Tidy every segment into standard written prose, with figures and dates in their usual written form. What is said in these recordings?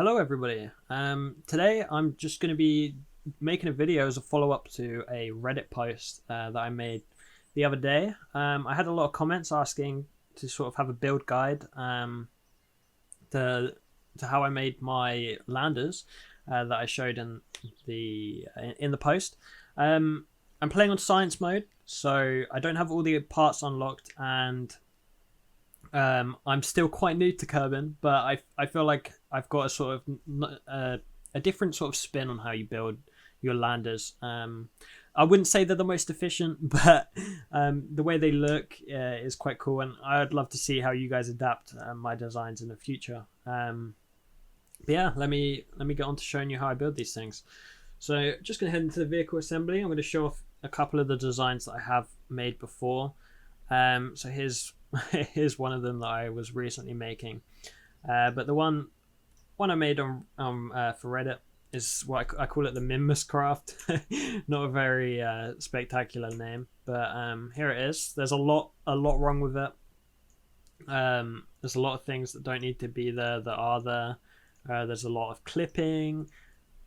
Hello, everybody. Today I'm just going to be making a video as a follow-up to a Reddit post that I made the other day. I had a lot of comments asking to sort of have a build guide to how I made my landers that I showed in the post. I'm playing on science mode, so I don't have all the parts unlocked, and I'm still quite new to Kerbin, but I feel like I've got a sort of a different sort of spin on how you build your landers. I wouldn't say they're the most efficient, but the way they look is quite cool, and I'd love to see how you guys adapt my designs in the future. But yeah, let me get on to showing you how I build these things. So just gonna head into the vehicle assembly. I'm going to show off a couple of the designs that I have made before. So here's one of them that I was recently making. But the one I made on for Reddit is what I call it, the Minmus Craft. Not a very spectacular name, but here it is. There's a lot wrong with it. There's a lot of things that don't need to be there that are there. There's a lot of clipping.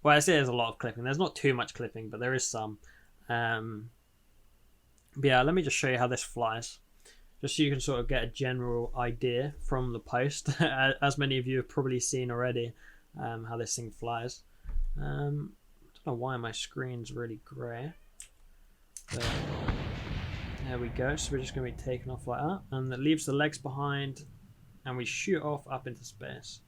Well, I say there's a lot of clipping. There's not too much clipping, but there is some. But yeah, let me just show you how this flies, just so you can sort of get a general idea from the post, as many of you have probably seen already, how this thing flies. I don't know why my screen's really grey. But there we go. So we're just going to be taken off like that, and it leaves the legs behind, and we shoot off up into space.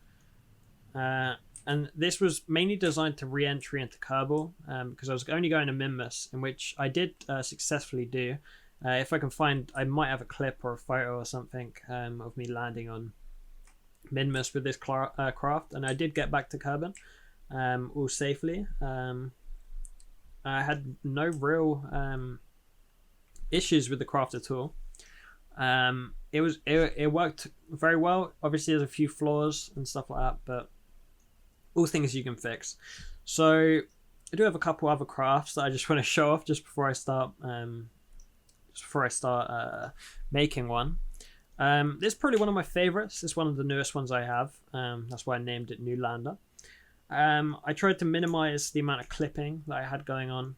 And this was mainly designed to re-entry into Kerbal, because I was only going to Minmus, in which I did successfully do. If I can find, I might have a clip or a photo or something of me landing on Minmus with this craft, and I did get back to Kerbin all safely. I had no real issues with the craft at all. It worked very well. Obviously, there's a few flaws and stuff like that, but all things you can fix. So I do have a couple other crafts that I just want to show off just before I start. Making one. This is probably one of my favorites. It's one of the newest ones I have. That's why I named it New Lander. I tried to minimize the amount of clipping that I had going on.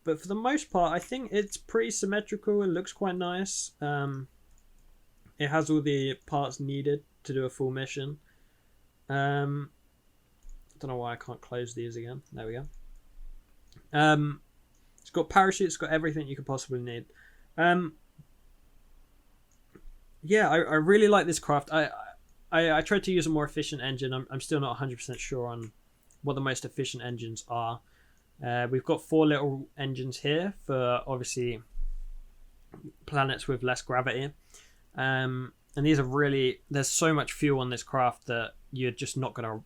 But for the most part, I think it's pretty symmetrical. It looks quite nice. It has all the parts needed to do a full mission. I don't know why I can't close these again. There we go. It's got parachutes, it's got everything you could possibly need. Yeah, I really like this craft. I tried to use a more efficient engine. I'm still not 100% sure on what the most efficient engines are. We've got 4 little engines here for obviously planets with less gravity. And these are really, there's so much fuel on this craft that you're not gonna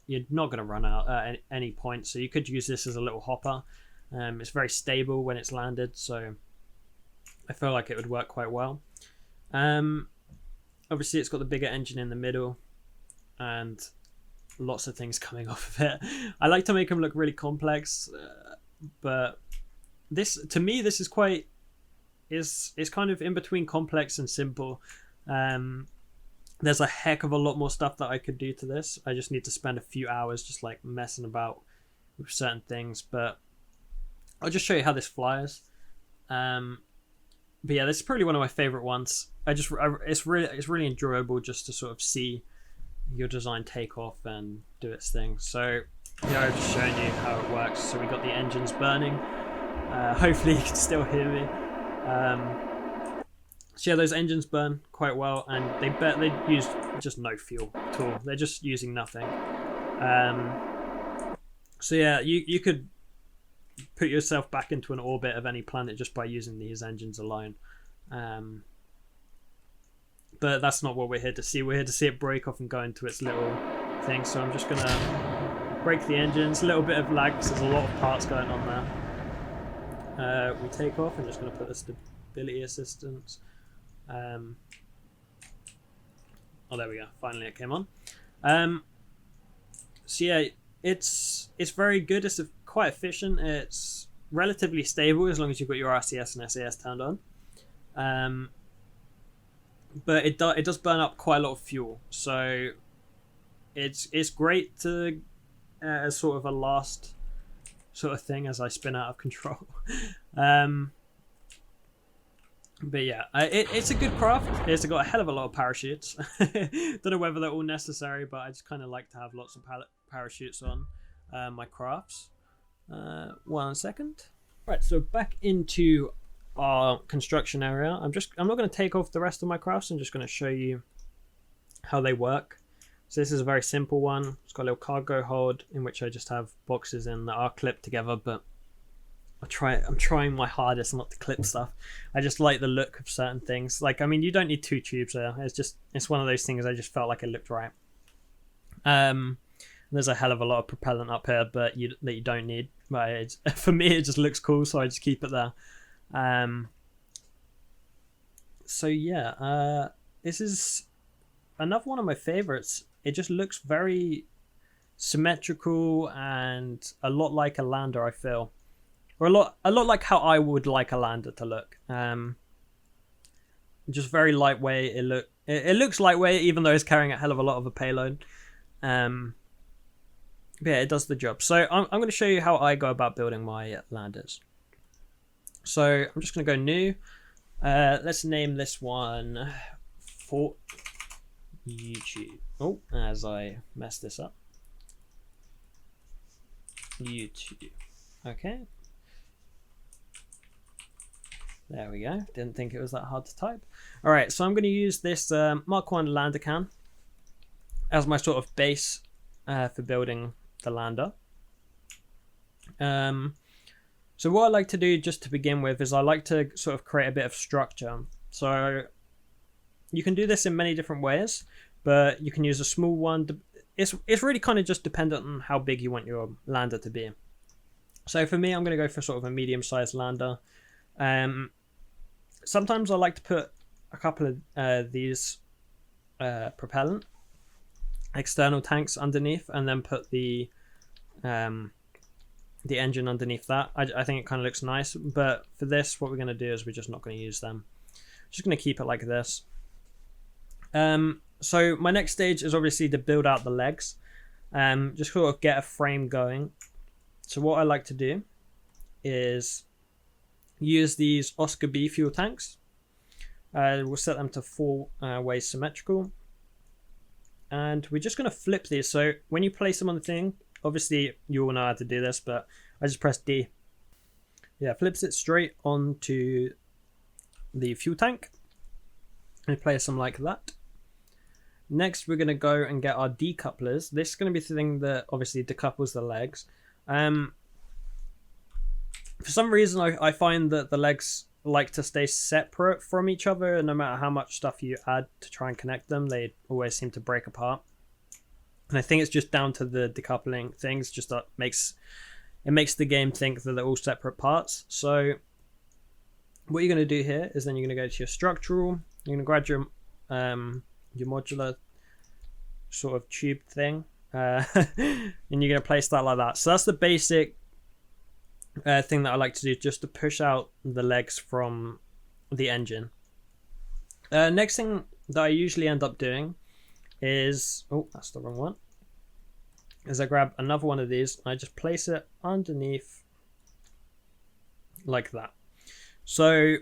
run out at any point. So you could use this as a little hopper. It's very stable when it's landed, so I feel like it would work quite well. Obviously, it's got the bigger engine in the middle, and lots of things coming off of it. I like to make them look really complex, but to me, this is quite is kind of in between complex and simple. There's a heck of a lot more stuff that I could do to this. I just need to spend a few hours just like messing about with certain things, but I'll just show you how this flies. But yeah, this is probably one of my favorite ones. It's really enjoyable just to sort of see your design take off and do its thing. So yeah, I've just shown you how it works. So we got the engines burning. Hopefully you can still hear me. So yeah, those engines burn quite well, and they use just no fuel at all. They're just using nothing. So yeah, you could put yourself back into an orbit of any planet just by using these engines alone. But that's not what we're here to see. We're here to see it break off and go into its little thing. So I'm just gonna break the engines. A little bit of lag because there's a lot of parts going on there. We take off. I'm just gonna put the stability assistance. Oh, there we go. Finally, it came on. So yeah, it's very good. It's quite efficient. It's relatively stable as long as you've got your RCS and SAS turned on. But it does burn up quite a lot of fuel. So it's great to as sort of a last sort of thing as I spin out of control. um, but yeah, it's a good craft. It's got a hell of a lot of parachutes. Don't know whether they're all necessary, but I just kind of like to have lots of parachutes on my crafts. 1 second. Right, so back into our construction area. I'm not going to take off the rest of my crafts. I'm just going to show you how they work. So this is a very simple one. It's got a little cargo hold in which I just have boxes in that are clipped together, but I'm trying my hardest not to clip stuff. I just like the look of certain things. Like, I mean, you don't need 2 tubes there. It's one of those things I just felt like it looked right. There's a hell of a lot of propellant up here, but that you don't need. But for me, it just looks cool, so I just keep it there. So yeah, this is another one of my favorites. It just looks very symmetrical and a lot like a lander, I feel. Or a lot like how I would like a lander to look. Just very lightweight. It looks lightweight, even though it's carrying a hell of a lot of a payload. Yeah, it does the job. So I'm going to show you how I go about building my landers. So I'm just going to go new. Let's name this one for YouTube. Oh, as I mess this up. YouTube. Okay. There we go. Didn't think it was that hard to type. All right, so I'm going to use this Mark 1 lander can as my sort of base for building the lander. So what I like to do just to begin with is I like to sort of create a bit of structure. So you can do this in many different ways, but you can use a small one. It's really kind of just dependent on how big you want your lander to be. So for me, I'm going to go for sort of a medium-sized lander. Sometimes I like to put a couple of these propellant external tanks underneath, and then put the engine underneath that. I think it kind of looks nice, but for this, what we're going to do is we're just not going to use them. Just going to keep it like this. So my next stage is obviously to build out the legs. Just sort of get a frame going. So what I like to do is use these Oscar B fuel tanks. We'll set them to 4 ways symmetrical. And we're just going to flip these. So when you place them on the thing, obviously you all know how to do this, but I just press D. Yeah, flips it straight onto the fuel tank. And place them like that. Next, we're going to go and get our decouplers. This is going to be the thing that obviously decouples the legs. For some reason, I find that the legs like to stay separate from each other, and no matter how much stuff you add to try and connect them, they always seem to break apart. And I think it's just down to the decoupling things. Just that makes the game think that they're all separate parts. So what you're going to do here is then you're going to go to your structural. You're going to grab your modular sort of tube thing, and you're going to place that like that. So that's the basic thing that I like to do, just to push out the legs from the engine. Next thing that I usually end up doing is, oh, that's the wrong one, is I grab another one of these and I just place it underneath like that. So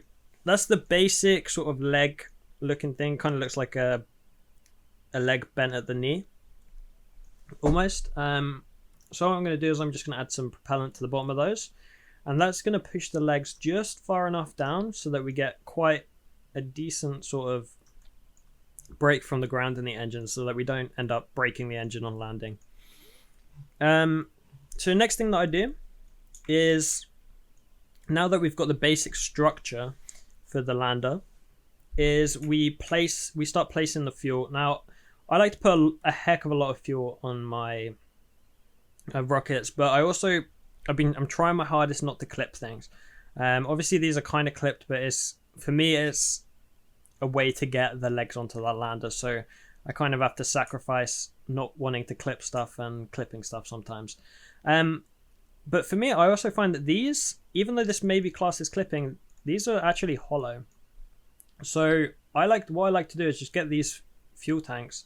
that's the basic sort of leg looking thing. Kind of looks like a leg bent at the knee almost. So what I'm going to do is I'm just going to add some propellant to the bottom of those, and that's going to push the legs just far enough down so that we get quite a decent sort of break from the ground in the engine, so that we don't end up breaking the engine on landing. So next thing that I do is, now that we've got the basic structure for the lander, is we start placing the fuel. Now I like to put a heck of a lot of fuel on my rockets, but I'm trying my hardest not to clip things. Obviously these are kind of clipped, but for me it's a way to get the legs onto that lander, so I kind of have to sacrifice not wanting to clip stuff and clipping stuff sometimes. But for me, I also find that these, even though this may be classed as clipping, these are actually hollow. So what I like to do is just get these fuel tanks,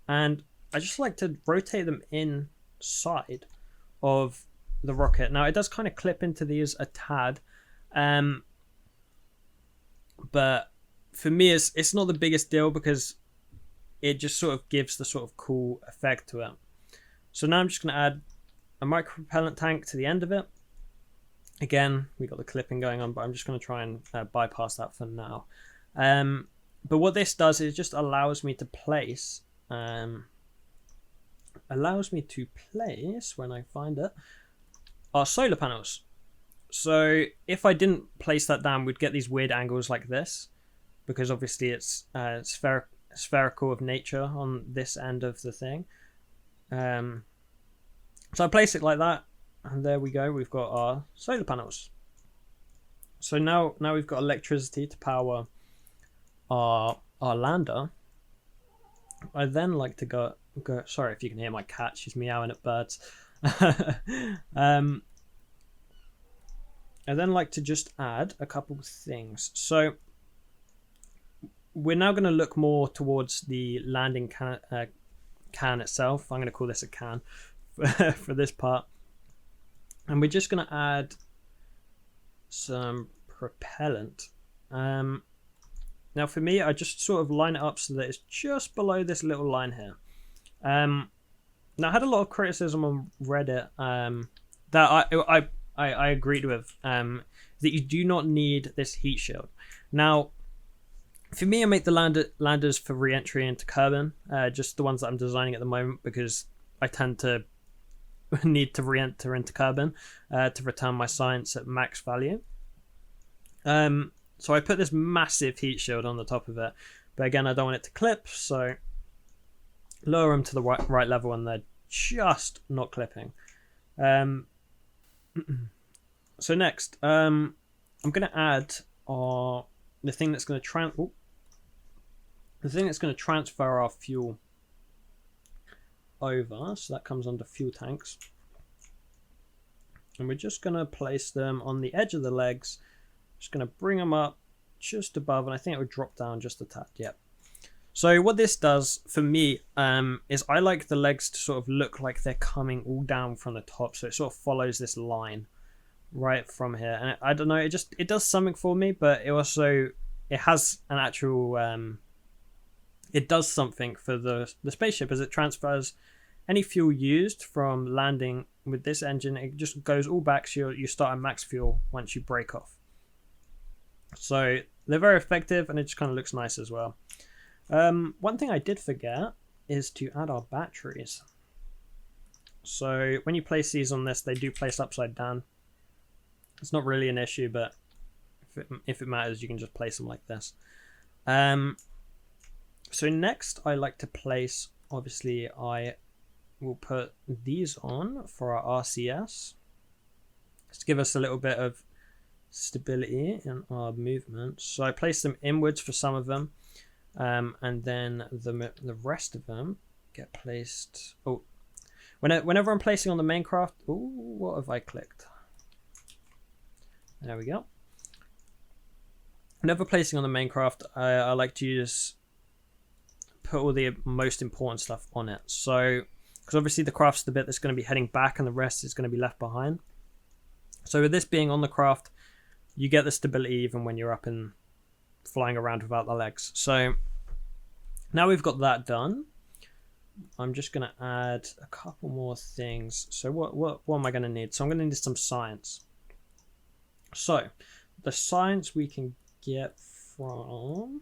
and I just like to rotate them inside of the rocket. Now it does kind of clip into these a tad, but for me it's not the biggest deal because it just sort of gives the sort of cool effect to it. So now I'm just going to add a micro propellant tank to the end of it. Again, we got the clipping going on, but I'm just going to try and bypass that for now. But what this does is it just allows me to place, when I find it, our solar panels. So if I didn't place that down, we'd get these weird angles like this, because obviously it's spherical of nature on this end of the thing. So I place it like that, and there we go. We've got our solar panels. So now we've got electricity to power our lander. I then like to go. Sorry if you can hear my cat; she's meowing at birds. I then like to just add a couple of things. So we're now going to look more towards the landing can itself. I'm going to call this a can for this part. And we're just going to add some propellant. Now for me, I just sort of line it up so that it's just below this little line here. Now I had a lot of criticism on Reddit that I agreed with, that you do not need this heat shield. Now, for me, I make the landers for re-entry into Kerbin, just the ones that I'm designing at the moment, because I tend to need to re-enter into Kerbin to return my science at max value. So I put this massive heat shield on the top of it, but again, I don't want it to clip, so lower them to the right level, and they're just not clipping. So next, I'm going to add the thing that's going to transfer our fuel over. So that comes under fuel tanks, and we're just going to place them on the edge of the legs. Just going to bring them up just above, and I think it would drop down just a tad. Yep. So what this does for me is I like the legs to sort of look like they're coming all down from the top, so it sort of follows this line right from here. And I don't know, it does something for me, but it has an actual it does something for the spaceship, as it transfers any fuel used from landing with this engine. It just goes all back, so you start at max fuel once you break off. So they're very effective, and it just kind of looks nice as well. One thing I did forget is to add our batteries. So when you place these on this, they do place upside down. It's not really an issue, but if it matters, you can just place them like this. So next, I like to place, obviously, I will put these on for our RCS, just to give us a little bit of stability in our movement. So I place them inwards for some of them. And then the rest of them get placed. Oh, whenever I'm placing on the main craft. Oh, what have I clicked? There we go. Whenever placing on the main craft, I like to just put all the most important stuff on it. So, because obviously the craft's the bit that's going to be heading back, and the rest is going to be left behind. So with this being on the craft, you get the stability even when you're up and flying around without the legs. So now we've got that done, I'm just going to add a couple more things. So what am I going to need? So I'm going to need some science. So the science we can get from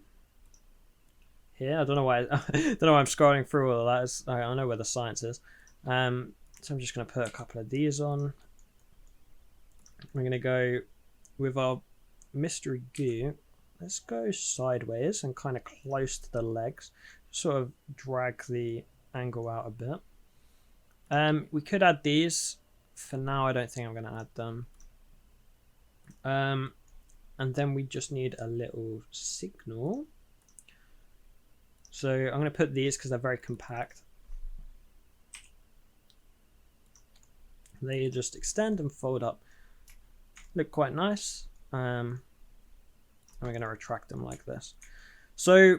here. I don't know why I'm scrolling through all of that. I know where the science is. So I'm just going to put a couple of these on. We're going to go with our mystery goo. Let's go sideways and kind of close to the legs. Sort of drag the angle out a bit. We could add these. For now, I don't think I'm going to add them. And then we just need a little signal. So I'm going to put these because they're very compact. They just extend and fold up. Look quite nice. And we're going to retract them like this. So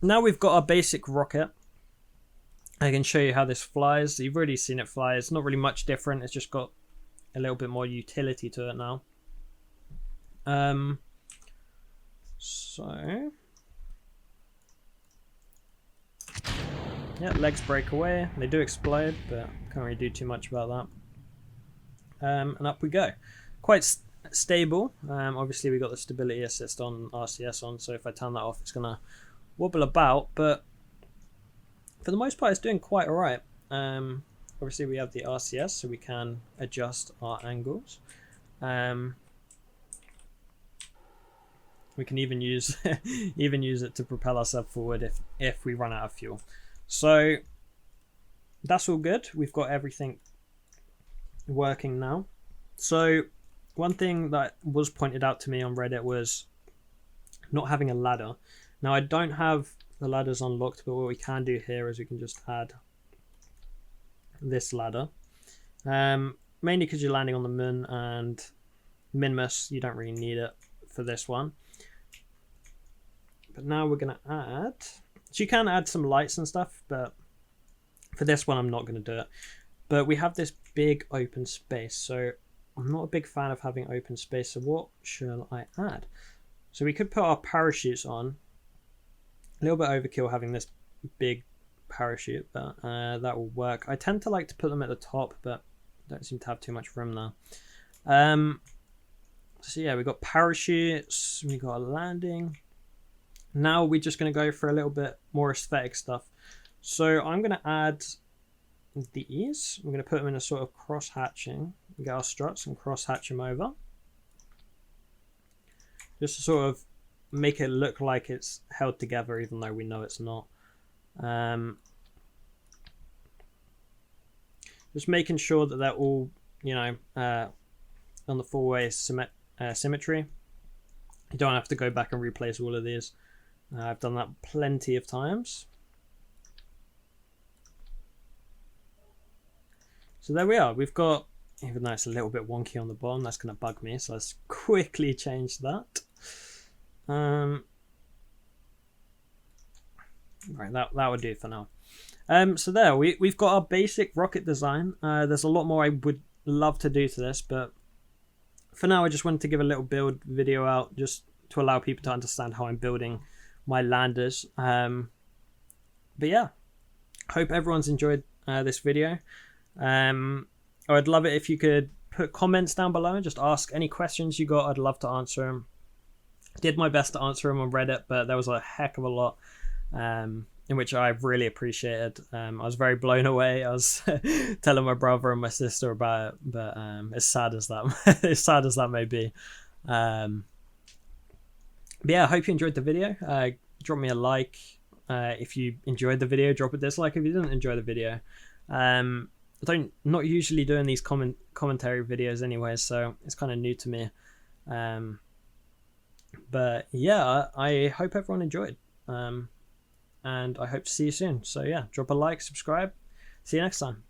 now we've got our basic rocket. I can show you how this flies. You've already seen it fly. It's not really much different. It's just got a little bit more utility to it now. So yeah, legs break away. They do explode, but can't really do too much about that. And up we go. Quite stable. Obviously we got the stability assist on RCS on, so if I turn that off it's gonna wobble about, but for the most part it's doing quite alright. Obviously we have the RCS, so we can adjust our angles. We can even use it to propel ourselves forward if we run out of fuel. So that's all good. We've got everything working now. So one thing that was pointed out to me on Reddit was not having a ladder. Now I don't have the ladders unlocked, but what we can do here is we can just add this ladder. Mainly because you're landing on the moon, and Minmus, you don't really need it for this one. But now we're going to add... So you can add some lights and stuff, but for this one I'm not going to do it. But we have this big open space, so I'm not a big fan of having open space, so what shall I add? So we could put our parachutes on. A little bit overkill having this big parachute, but that will work. I tend to like to put them at the top, but don't seem to have too much room now. So yeah, we've got parachutes, we've got a landing. Now we're just going to go for a little bit more aesthetic stuff. So I'm going to add these. I'm going to put them in a sort of cross-hatching. Get our struts and cross-hatch them over. Just to sort of make it look like it's held together, even though we know it's not. Just making sure that they're all, you know, on the four-way symmetry. You don't have to go back and replace all of these. I've done that plenty of times. So there we are. We've got, even though it's a little bit wonky on the bottom, that's going to bug me. So let's quickly change that. Right, that would do for now. So there, we've got our basic rocket design. There's a lot more I would love to do to this, but for now I just wanted to give a little build video out just to allow people to understand how I'm building my landers. But yeah, hope everyone's enjoyed this video. I'd love it if you could put comments down below and just ask any questions you got. I'd love to answer them. Did my best to answer them on Reddit, but there was a heck of a lot in which I really appreciated. I was very blown away. I was telling my brother and my sister about it, but as sad as that may be. But yeah, I hope you enjoyed the video. Drop me a like if you enjoyed the video. Drop a dislike if you didn't enjoy the video. Not usually doing these commentary videos anyway, so it's kind of new to me. But yeah, I hope everyone enjoyed. And I hope to see you soon. So yeah, drop a like, subscribe. See you next time.